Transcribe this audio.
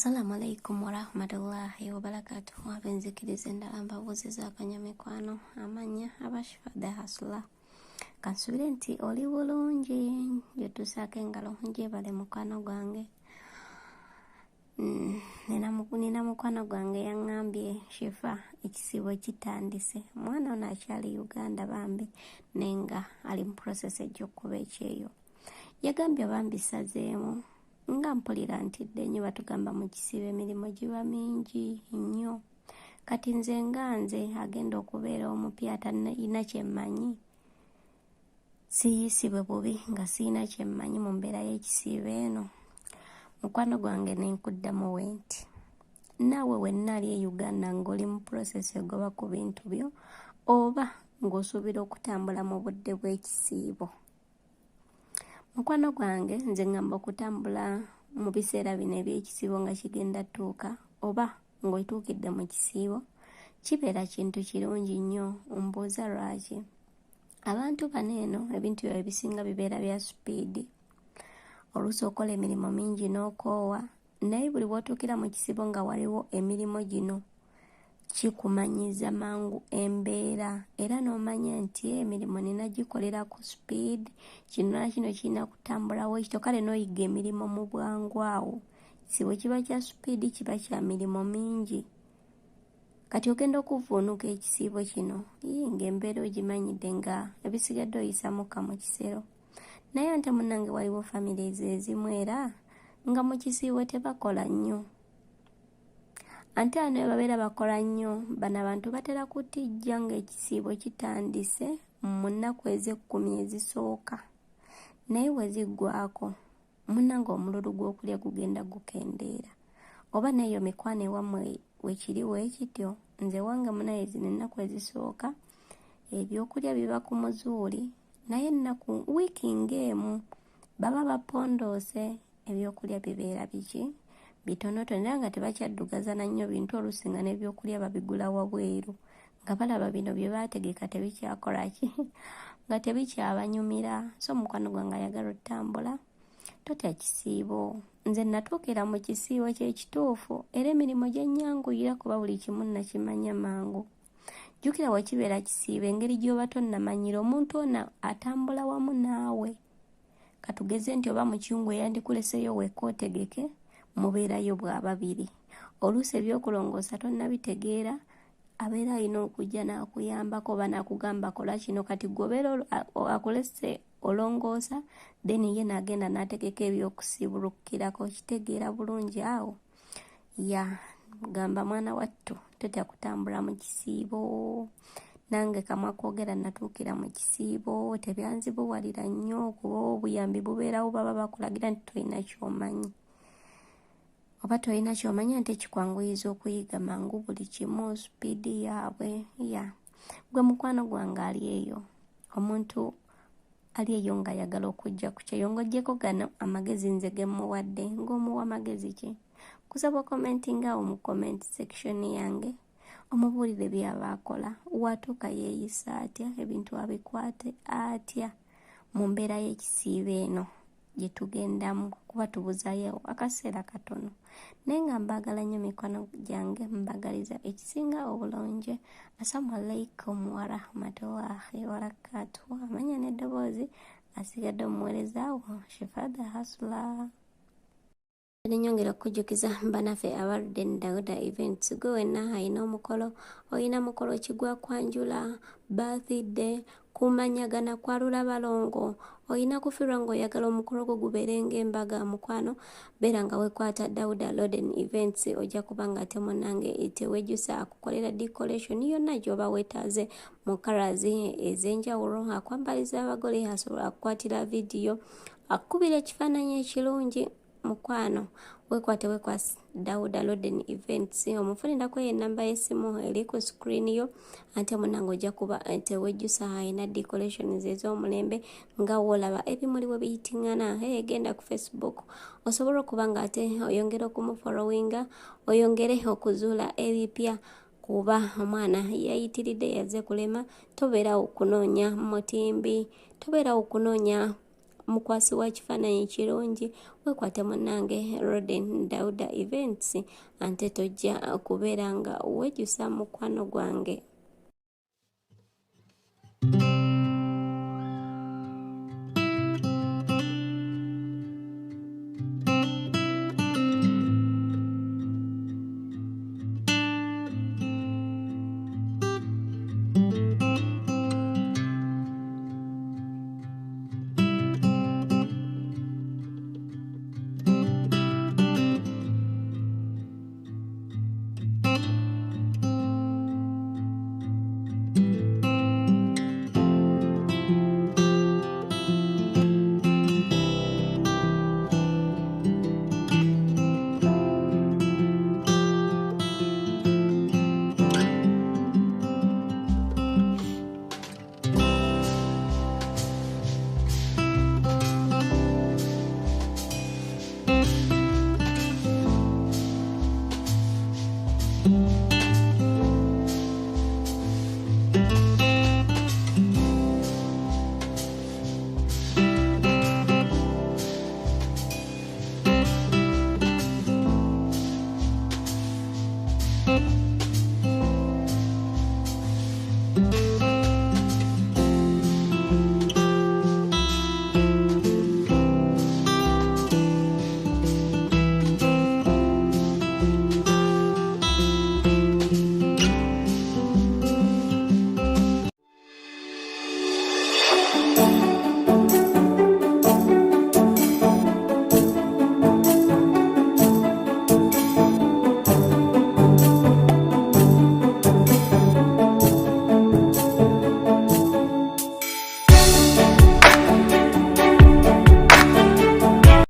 Assalamualaikum warahmatullahi wabarakatuh. Abenzikiriza endala mbabuuziza akanyamikwano amanya abashifadde hasula kansubire nti oli bulungi gyetusaako engalo gyebale mukwano gwange. Nina mukwano gwange yaŋŋambye Shifa ekisiibo kitandise. Mwana ono akyali Uganda bambi nenga ali mu process egy'okkuba ekyeyo. Yagambye bambi sazeemu nga mpulira nti ddennyo batugamba mu kisiibo emirimu giba mingi nnyo. Kati nze agenda okubeera omupya atalina kyemmanyi, siyisibwe bubi nga siyina kyemmanyi mu mbeera y'ekisiibo eno. Mukwano gwange nenkuddamu wenti naawe wenna ali e Uganda ng'oli mu process egoba ku bintu byo oba ng'osuubira okutambula mu budde bw'ekisiibo. Mukwano gwange nze ngamba okutambula mu biseera bino eby'ekisiibo nga kigenda tuuka oba ng'otuukidde mu kisiibo kibeera kintu kirungi nnyo. Mbuuza lwaki? Abantu bano eno ebintu byabwe ebisinga bibeera bya supiidi. Oluusi okola emirimu mingi n'okoowa, naye buli bw'otuukira mu kisiibo nga waliwo emirimu gino kikumanyiza mangu embeera era n'omanya nti emirimu nina gikolera ku supiidi, kino na kino kirina kutambulawo ekito, kale n'oyiga emirimu mu bwangu awo. Kisiibo kiba kya supiidi, kiba kya mirimu mingi. Kati ogenda okuvuunuka ekisiibo kino ng'embeera ogimanyidde nga ebisigadde oyisa mukka mu kisero. Naye ate munnange waliwo families ezimu era nga mu kisiibo tebakola nnyo. Ate ano babeera bakola nnyo, bano abantu batera kutijja ng'ekisiibo kitandise mu nnaku ez'10 ezisooka. Naye we ziggwako munnange omululu gw'okulya gugenda gukendeera. Oba n'eyo mikwano ewammwe wekiri weekityo. Nze wange munaye zino ennaku ezisooka ebyokulya biba ku muzuuli, naye ennaku wiiki ng'emu baba bapondoose, ebyokulya bibeera biki? Bitonotono era nga tebakyaddugaza na nnyo bintu oluusi nga n'ebyokulya babigula wabweru nga balaba bino bye baategeka tebikyakola ki nga tebikyabanyumira. So mukwano gwange ayagala otambula totya kisiibo. Nze natuukira mu kisiibo ky'ekituufu era emirimu gye nnyanguyira kuba buli kimu nakimanya mangu. Jjukira wakibeera kisiibo engeri gy'oba tonnamanyira omuntu ono atambula wamu naawe. Katugeze nti oba mukiyungu eyandikuleseyo wekka otegeke mubeerayo bw'ababiri. Oluusi ebyokulongoosa tonnabitegeera, abeera alina okujja n'akuyambako oba n'akugamba kola kino. Kati gw'obeera akulese olongoosa then ye n'agenda n'ategeka ebyokusiibulukirako. Kitegeera bulungi awo? Gamba mwana wattu totya kutambula mu kisiibo. Nange kamwa kwogera natuukira mu kisiibo, tebyanzibuwalira nnyo kuba obuyambi bubeerawo baba bakulagira nti tolina ky'omanyi. Oba tolina ky'omanya nti kikwanguyiza okuyiga mangu buli kimu, supiidi yaabwe. Gwe mukwano gwange ali eyo, omuntu ali eyo ng'ayagala okujja ku kyeyo ng'oggyeko gano amagezi nze ge mmuwadde. Ng'omuwa magezi ki? Kusaba commentinga awo mu comment section yange omubuulire byaba akola, watuuka yeeyisa atya, ebintu abikwate atya mu mbeera y'ekisiibo eno gye tugendamu kuba tubuzaayo akaseera katono. Naye nga mbaagala nnyo mikwano gyange, mbagaliza ekisinga obulungi. Assalamu alaikum warahmatullahi wabarakatuh. Amanya n'eddoboozi asigadde omuweereza wo Shifa the Hustler. Nenyongera okujjukiza banaffe abaludde Dawuda Events. Gwe wenna alina omukolo, olina mukolo kigwa kwanjula, birthday, kumanyagana, kwalula balongo, olina kufiirwa ng'oyagala omukolo gwo gubeere ng'embaga mukwano, beera nga wekwata Dawuda Loden Events. Ojja kuba nga ate munnange tewejjusa akukolera decoration yonna gy'oba weetaaze mu colours ez'enjawulo. Akwambaliza abagole, asobola akukwatira vidiyo, akukubira ekifaananyi ekirungi. Mukwano wekwate Dawuda Loden Events. Omufunirako enamba y'essimu eri ku screen yo. Ate munnange ojja kuba tewejjusa alina decorations ez'omulembe nga woolaba ebimuli bwe biyitingana. Genda ku Facebook osobola okuba nga ate oyongera okumufollowinga, oyongere okuzuula ebipya kuba omwana yayitiridde yazze kulema. Tobeera okunoonya mutimbi, tobeera okunoonya mukwasi wa kifaananyi kirungi weekwate munnange Roden Dauda Events ante tojja kubeera nga wejjusa mukwano gwange.